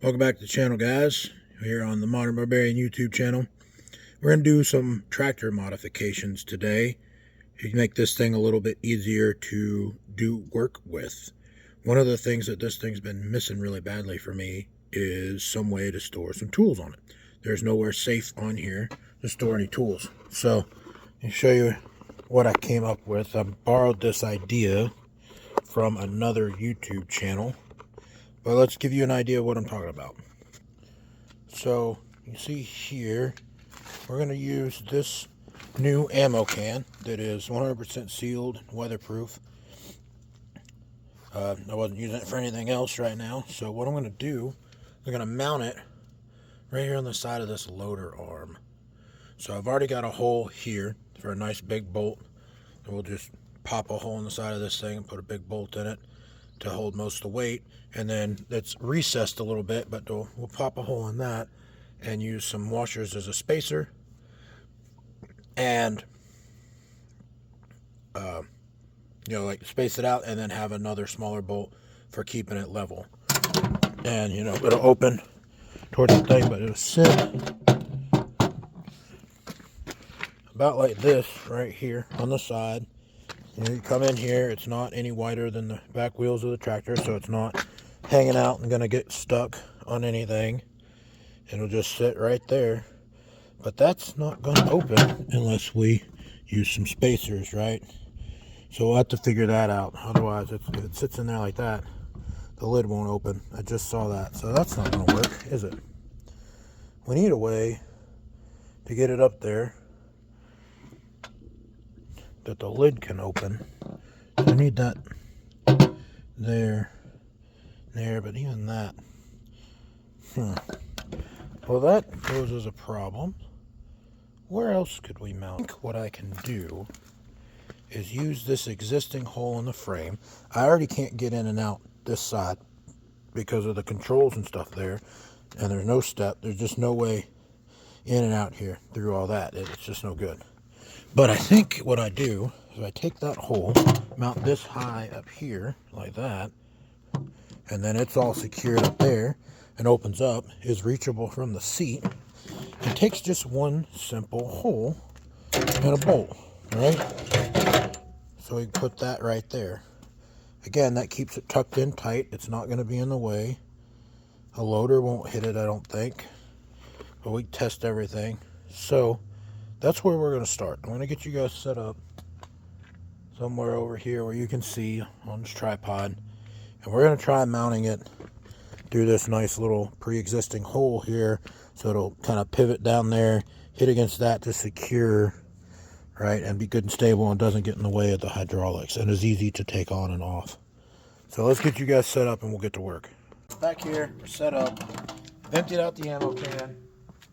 Welcome back to the channel, guys. Here on the Modern Barbarian YouTube channel. We're going to do some tractor modifications today to make this thing a little bit easier to do work with. One of the things that this thing's been missing really badly for me is some way to store some tools on it. There's nowhere safe on here to store any tools. So, I'll show you what I came up with. I borrowed this idea from another YouTube channel, but let's give you an idea of what I'm talking about. So you see here, we're going to use this new ammo can that is 100% sealed, weatherproof. I wasn't using it for anything else right now, so what I'm going to do, I'm going to mount it right here on the side of this loader arm. So I've already got a hole here for a nice big bolt. And we'll just pop a hole in the side of this thing and put a big bolt in it to hold most of the weight, and then it's recessed a little bit, but we'll pop a hole in that and use some washers as a spacer, and like space it out, and then have another smaller bolt for keeping it level. And it'll open towards the thing, but it'll sit about like this right here on the side. You come in here, it's not any wider than the back wheels of the tractor, so it's not hanging out and going to get stuck on anything. It'll just sit right there. But that's not going to open unless we use some spacers, right? So we'll have to figure that out. Otherwise, if it sits in there like that, the lid won't open. I just saw that. So that's not going to work, is it? We need a way to get it up there that the lid can open. I need that there, but even that. Well, that poses a problem. Where else could we mount? I think what I can do is use this existing hole in the frame. I already can't get in and out this side because of the controls and stuff there, and there's no step. There's just no way in and out here through all that. It's just no good. But I think what I do is I take that hole, mount this high up here like that, and then it's all secured up there and opens up, is reachable from the seat. It takes just one simple hole and a bolt, right? So we put that right there. Again, that keeps it tucked in tight. It's not going to be in the way. A loader won't hit it, I don't think. But we test everything. So that's where we're going to start. I'm going to get you guys set up somewhere over here where you can see on this tripod. And we're going to try mounting it through this nice little pre-existing hole here. So it'll kind of pivot down there, hit against that to secure, right, and be good and stable and doesn't get in the way of the hydraulics and is easy to take on and off. So let's get you guys set up and we'll get to work. Back here, we're set up. I've emptied out the ammo can.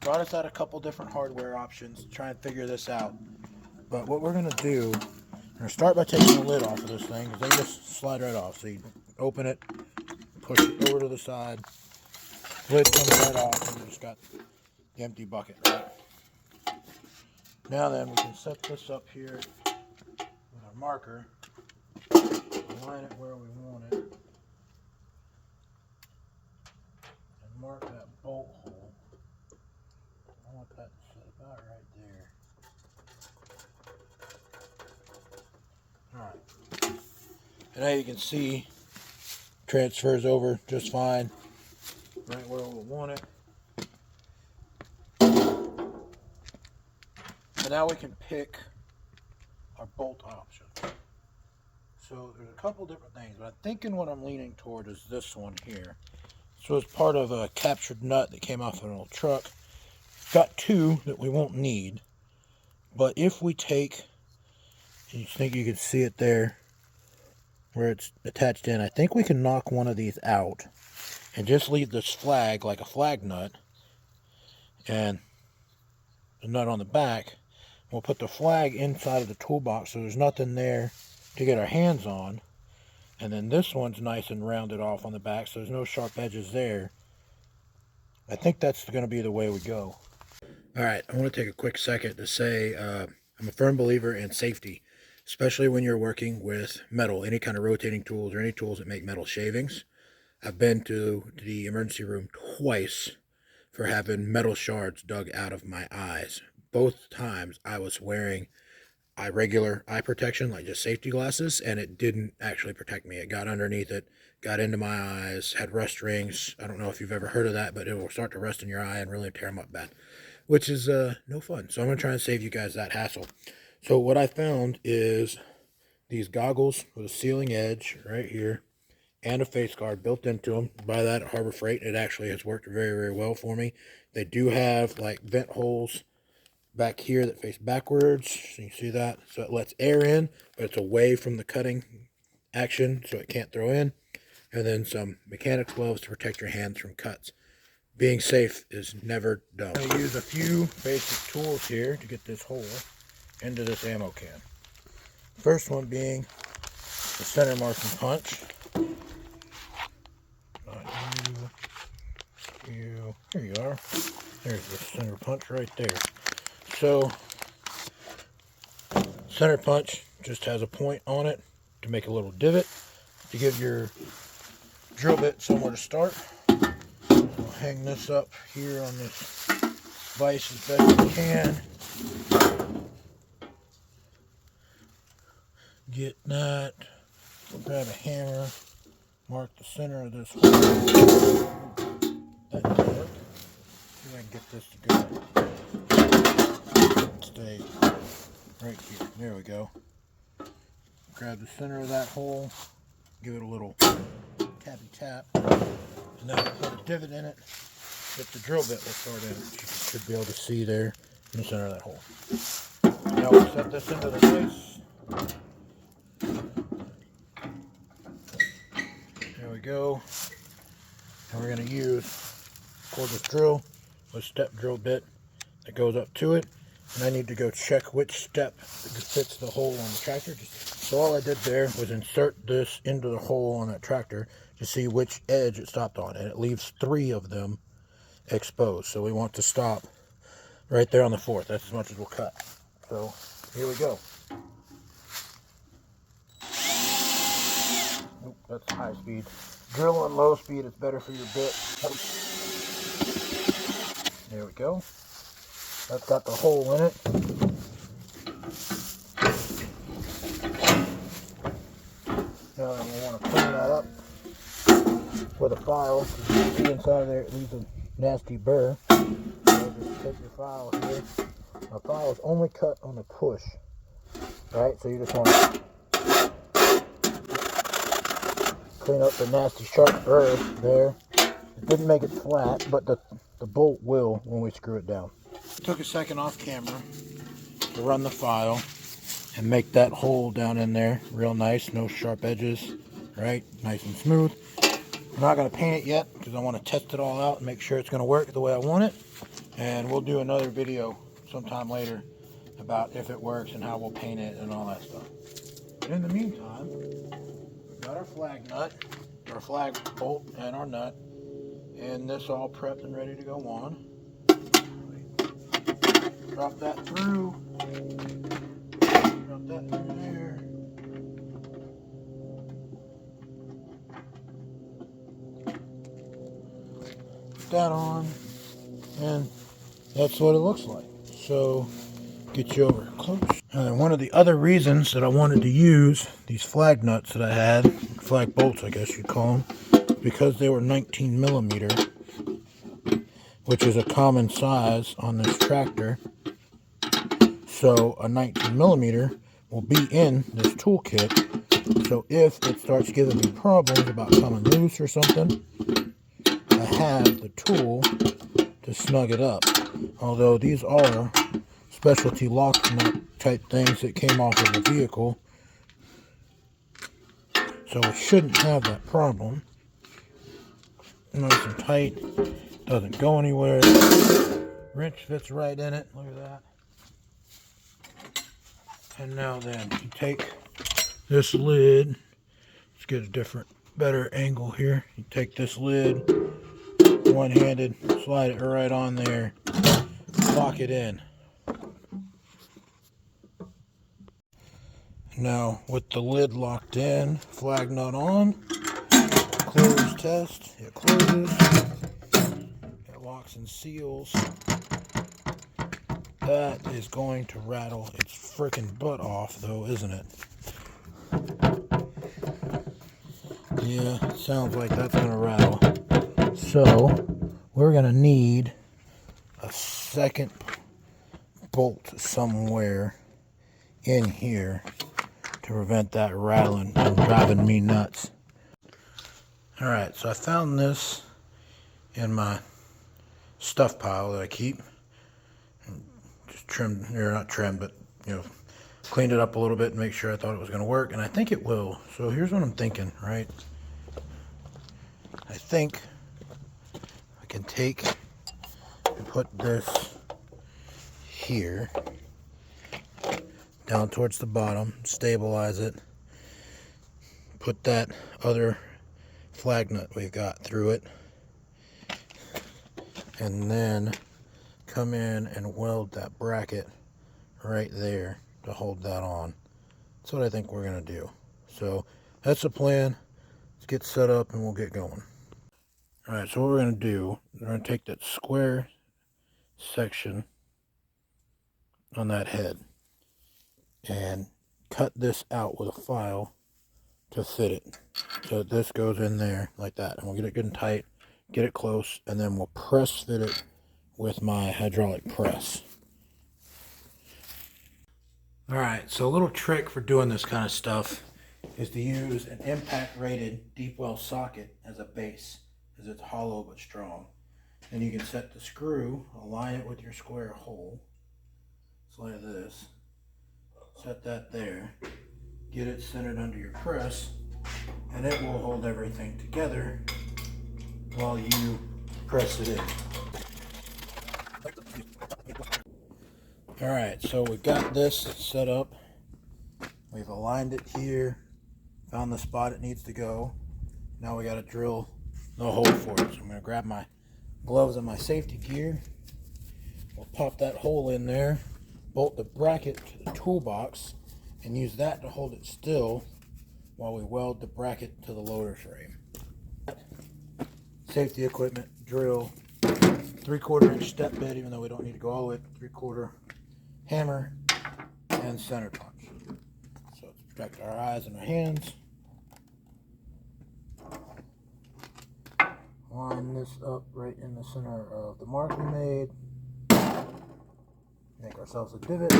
Brought us out a couple different hardware options to try and figure this out. But what we're going to do, we're going to start by taking the lid off of this thing, because they just slide right off. So you open it, push it over to the side, lid comes right off, and you just got the empty bucket, right? Now then, we can set this up here with our marker, align it where we want it, and mark that bolt hole. I want that set about right there. Alright. And now you can see, transfers over just fine, right where we want it. And now we can pick our bolt option. So there's a couple different things, but I'm thinking what I'm leaning toward is this one here. So it's part of a captured nut that came off an old truck. Got two that we won't need, but if we take, you think you can see it there where it's attached in, I think we can knock one of these out and just leave this flag like a flag nut and the nut on the back. We'll put the flag inside of the toolbox so there's nothing there to get our hands on. And then this one's nice and rounded off on the back so there's no sharp edges there. I think that's going to be the way we go. Alright, I want to take a quick second to say I'm a firm believer in safety, especially when you're working with metal, any kind of rotating tools or any tools that make metal shavings. I've been to the emergency room twice for having metal shards dug out of my eyes. Both times I was wearing regular eye protection, like just safety glasses, and it didn't actually protect me. It got underneath it, got into my eyes, had rust rings. I don't know if you've ever heard of that, but it will start to rust in your eye and really tear them up bad, which is no fun. So I'm going to try and save you guys that hassle. So what I found is these goggles with a sealing edge right here and a face guard built into them. Buy that at Harbor Freight. It actually has worked very, very well for me. They do have like vent holes back here that face backwards. So you see that? So it lets air in, but it's away from the cutting action, so it can't throw in. And then some mechanics gloves to protect your hands from cuts. Being safe is never dumb. I'm going to use a few basic tools here to get this hole into this ammo can. First one being the center marking punch. Here you are. There's the center punch right there. So, center punch just has a point on it to make a little divot to give your drill bit somewhere to start. I'll hang this up here on this vise as best as I can. Get that. Grab a hammer. Mark the center of this hole. That didn't work. See if I can get this to go. Stay right here. There we go. Grab the center of that hole. Give it a little tappy tap. And then put a divot in it. Get the drill bit will start in. You should be able to see there in the center of that hole. Now we'll set this into the vise. There we go. And we're going to use cordless drill with step drill bit that goes up to it. And I need to go check which step fits the hole on the tractor. So all I did there was insert this into the hole on that tractor to see which edge it stopped on. And it leaves 3 of them exposed. So we want to stop right there on the 4th. That's as much as we'll cut. So here we go. Oop, that's high speed. Drill on low speed, it's better for your bit. There we go. That's got the hole in it. Now then we'll want to clean that up with a file. You can see inside of there it leaves a nasty burr. So just take your file here. A file is only cut on the push. Right? So you just want to clean up the nasty sharp burr there. It didn't make it flat, but the bolt will when we screw it down. Took a second off camera to run the file and make that hole down in there real nice, no sharp edges, right? Nice and smooth. I'm not going to paint it yet because I want to test it all out and make sure it's going to work the way I want it. And we'll do another video sometime later about if it works and how we'll paint it and all that stuff. But in the meantime, we've got our flag nut, our flag bolt, and our nut, and this all prepped and ready to go on. Drop that through. Drop that through there. Put that on, and that's what it looks like. So, get you over close. And one of the other reasons that I wanted to use these flag nuts that I had, flag bolts I guess you'd call them, because they were 19 millimeter, which is a common size on this tractor. So a 19 millimeter will be in this toolkit. So if it starts giving me problems about coming loose or something, I have the tool to snug it up. Although these are specialty lock nut type things that came off of the vehicle, so it shouldn't have that problem. Nice and tight, doesn't go anywhere. Wrench fits right in it. Look at that. And now then, you take this lid. Let's get a different, better angle here. You take this lid, one-handed, slide it right on there, lock it in. Now, with the lid locked in, flag nut on, close test. It closes. It locks and seals. That is going to rattle its frickin' butt off, though, isn't it? Yeah, it sounds like that's going to rattle. So, we're going to need a second bolt somewhere in here to prevent that rattling and driving me nuts. Alright, so I found this in my stuff pile that I keep. Just trimmed, or not trimmed, but cleaned it up a little bit and make sure I thought it was going to work, and I think it will. So here's what I'm thinking, right? I think I can take and put this here down towards the bottom, stabilize it, put that other flag nut we've got through it, and then come in and weld that bracket right there to hold that on. That's what I think we're going to do. So that's the plan. Let's get set up and we'll get going. Alright, so what we're going to do, we're going to take that square section on that head and cut this out with a file to fit it. So this goes in there like that, and we'll get it good and tight, get it close, and then we'll press fit it with my hydraulic press. Alright, so a little trick for doing this kind of stuff is to use an impact rated deep well socket as a base, as it's hollow but strong. And you can set the screw, align it with your square hole, just like this, set that there, get it centered under your press, and it will hold everything together while you press it in. Alright, so we've got this set up. We've aligned it here, found the spot it needs to go. Now we got to drill the hole for it. So I'm going to grab my gloves and my safety gear. We'll pop that hole in there, bolt the bracket to the toolbox, and use that to hold it still while we weld the bracket to the loader frame. Safety equipment, drill, 3/4 inch step bit, even though we don't need to go all the way, 3/4 hammer, and center punch. So let's protect our eyes and our hands. Line this up right in the center of the mark we made. Make ourselves a divot.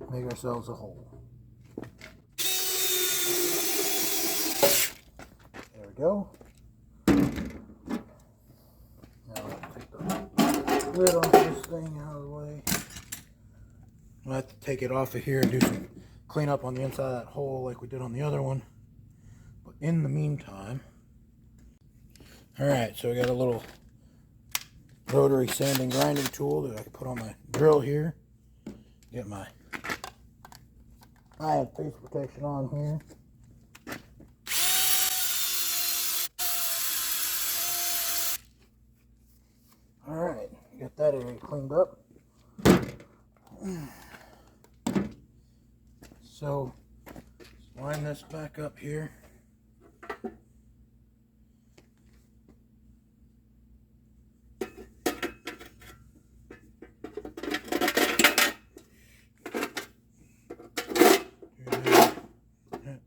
Make ourselves a hole. There we go. Now let's take the lid off this thing out of the way. I'll have to take it off of here and do some cleanup on the inside of that hole like we did on the other one. But in the meantime, alright, so we got a little rotary sanding grinding tool that I can put on my drill here. Get my eye and face protection on here. Alright, got that area cleaned up. So, line this back up here.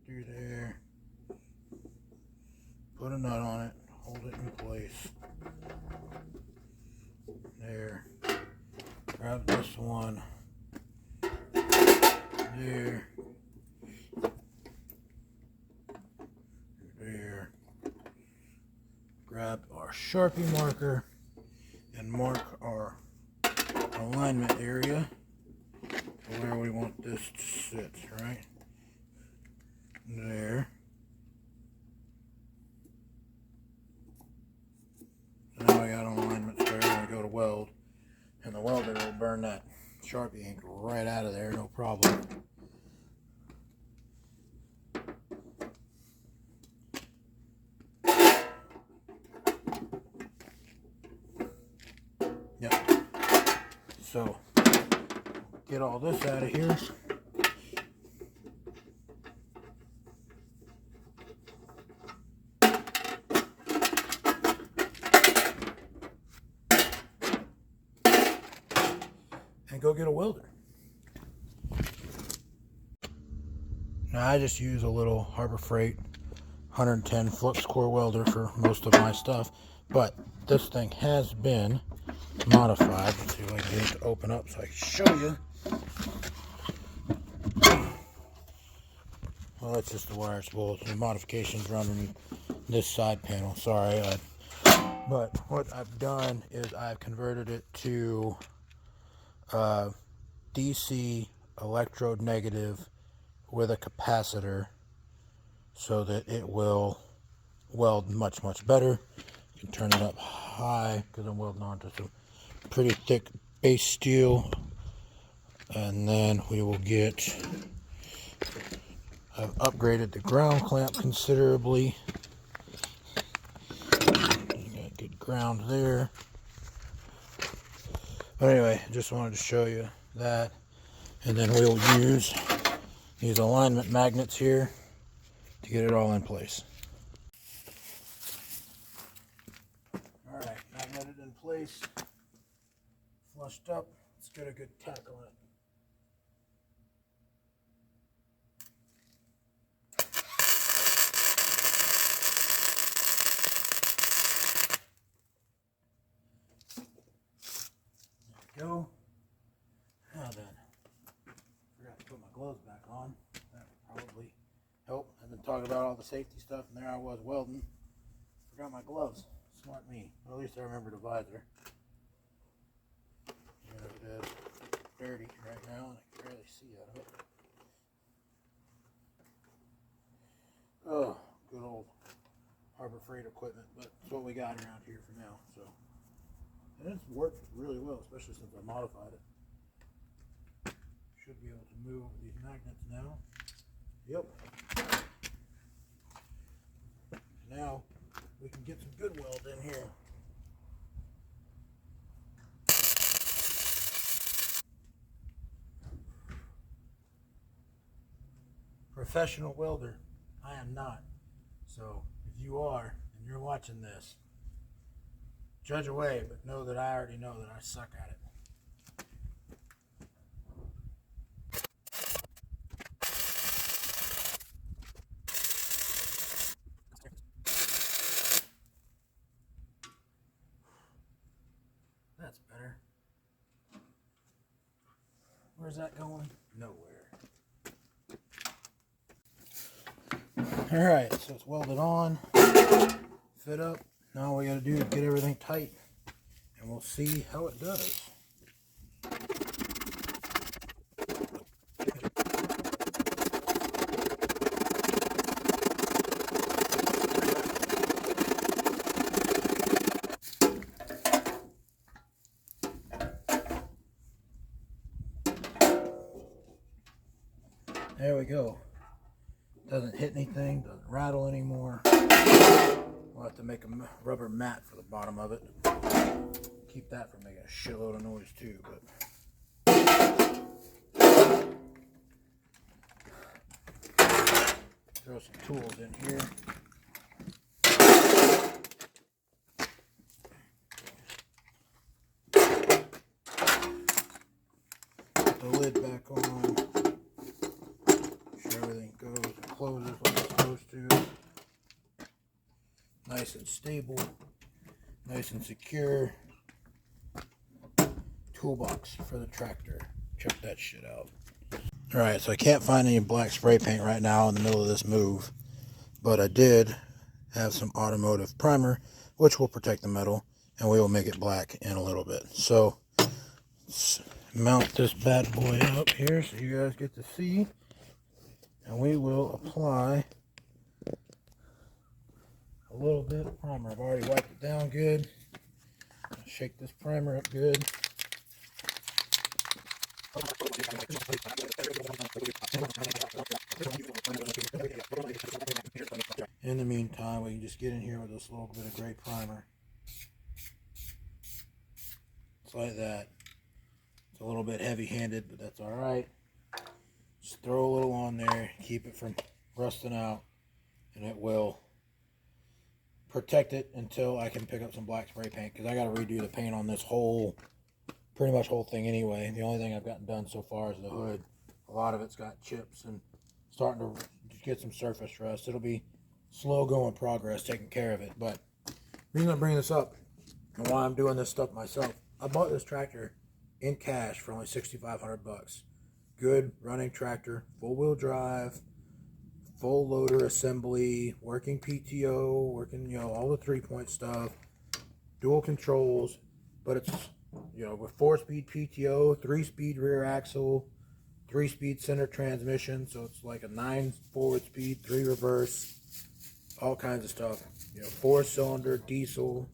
Through there. Put a nut on it, hold it in place. There. Grab this one. There. There. Grab our Sharpie marker and mark our alignment area where we want this to sit, right? There. So now I got an alignment square. I'm going to go to weld, and the welder will burn that Sharpie ink right out of there, no problem. Yep. So, get all this out of here. go get a welder. Now I just use a little Harbor Freight 110 flux core welder for most of my stuff, but this thing has been modified. Let's see if I can get it to open up so I can show you. Well, that's just the wire spool. The modifications running this side panel. Sorry, but what I've done is I've converted it to DC electrode negative with a capacitor so that it will weld much better. You can turn it up high because I'm welding onto some pretty thick base steel, and then we will get, I've upgraded the ground clamp considerably. You got good ground there. But anyway, just wanted to show you that, and then we'll use these alignment magnets here to get it all in place. Alright, magneted in place, flushed up. Let's get a good tack on it. There we go. Now then, forgot to put my gloves back on. That would probably help. I've been talking about all the safety stuff, and there I was welding. Forgot my gloves. Smart me. Well, at least I remembered a visor. There it is. Dirty right now, and I can barely see out of it. Oh, good old Harbor Freight equipment, but it's what we got around here for now. So, and it's worked really well, especially since I modified it. Should be able to move these magnets now. Yep. Now we can get some good weld in here. Professional welder. I am not. So if you are and you're watching this, judge away, but know that I already know that I suck at it. That's better. Where's that going? Nowhere. Alright, so it's welded on, fit up. Now all we gotta do is get everything tight, and we'll see how it does. There we go. Doesn't hit anything, doesn't rattle anymore. We'll have to make a rubber mat for the bottom of it. Keep that from making a shitload of noise too, but throw some tools in here. Put the lid back on. Make sure everything goes and closes like it's supposed to. Nice and stable, nice and secure. Toolbox for the tractor. Check that shit out. Alright, so I can't find any black spray paint right now in the middle of this move, but I did have some automotive primer, which will protect the metal, and we will make it black in a little bit. So, let's mount this bad boy up here so you guys get to see, and we will apply a little bit of primer. I've already wiped it down good. Shake this primer up good. In the meantime, we can just get in here with this little bit of gray primer. It's like that. It's a little bit heavy-handed, but that's alright. Just throw a little on there, keep it from rusting out, and it will protect it until I can pick up some black spray paint, because I got to redo the paint on this whole pretty much whole thing anyway. The only thing I've gotten done so far is the hood. A lot of it's got chips and starting to get some surface rust. It'll be slow going progress taking care of it. But the reason I bring this up and why I'm doing this stuff myself, I bought this tractor in cash for only $6,500. Good running tractor, full wheel drive, full loader assembly, working PTO, working, all the 3-point stuff, dual controls, but it's, with 4-speed PTO, 3-speed rear axle, 3-speed center transmission, so it's like a 9 forward speed, 3 reverse, all kinds of stuff. 4-cylinder diesel,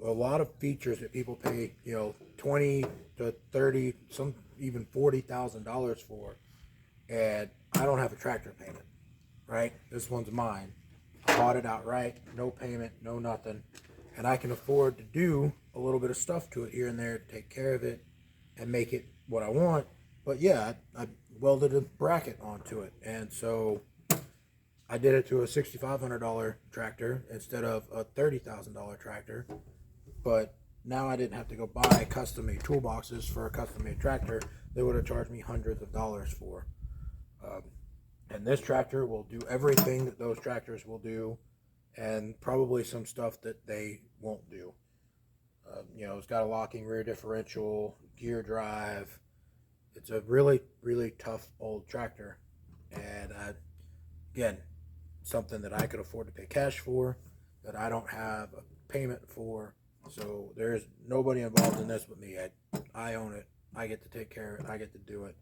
a lot of features that people pay, $20 to $30, some even $40,000 for, and I don't have a tractor payment, right? This one's mine. I bought it outright, no payment, no nothing, and I can afford to do a little bit of stuff to it here and there to take care of it and make it what I want. But yeah, I welded a bracket onto it, and so I did it to a $6,500 tractor instead of a $30,000 tractor. But now I didn't have to go buy custom-made toolboxes for a custom-made tractor. They would have charged me hundreds of dollars for. And this tractor will do everything that those tractors will do, and probably some stuff that they won't do. It's got a locking rear differential, gear drive. It's a really, really tough old tractor, and again, something that I could afford to pay cash for, that I don't have a payment for. So there's nobody involved in this but me. I own it. I get to take care of it. I get to do it,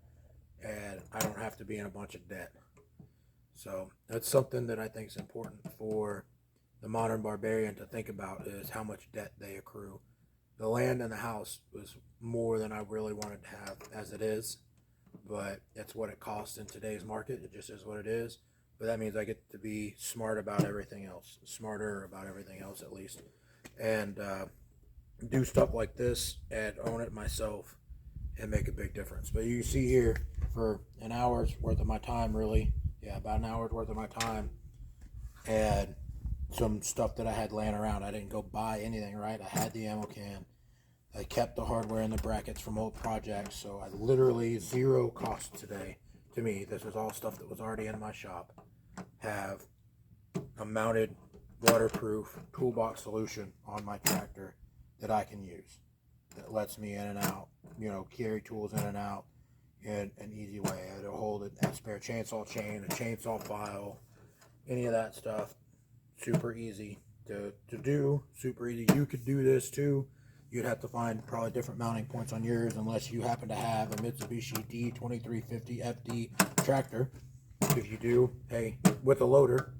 and I don't have to be in a bunch of debt. So that's something that I think is important for the modern barbarian to think about, is how much debt they accrue. The land and the house was more than I really wanted to have as it is, but it's what it costs in today's market. It just is what it is. But that means I get to be smart about everything else, smarter about everything else at least, and do stuff like this and own it myself and make a big difference. But you see here, for an hour's worth of my time, really, about an hour's worth of my time, and some stuff that I had laying around. I didn't go buy anything, right? I had the ammo can. I kept the hardware and the brackets from old projects, so I literally, zero cost today to me. This is all stuff that was already in my shop. Have a mounted waterproof toolbox solution on my tractor that I can use, that lets me in and out, carry tools in and out in an easy way. It'll hold a spare chainsaw chain, a chainsaw file, any of that stuff. Super easy to do, super easy. You could do this too. You'd have to find probably different mounting points on yours, unless you happen to have a Mitsubishi D2350 FD tractor. If you do, hey, with a loader,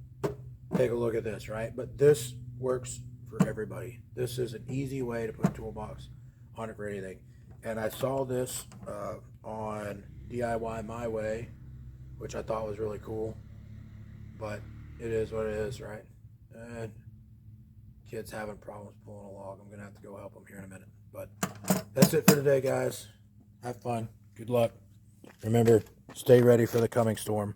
take a look at this, right? But this works for everybody. This is an easy way to put a toolbox on it for anything. And I saw this on DIY My Way, which I thought was really cool. But it is what it is, right? And kid's having problems pulling a log. I'm going to have to go help them here in a minute. But that's it for today, guys. Have fun. Good luck. Remember, stay ready for the coming storm.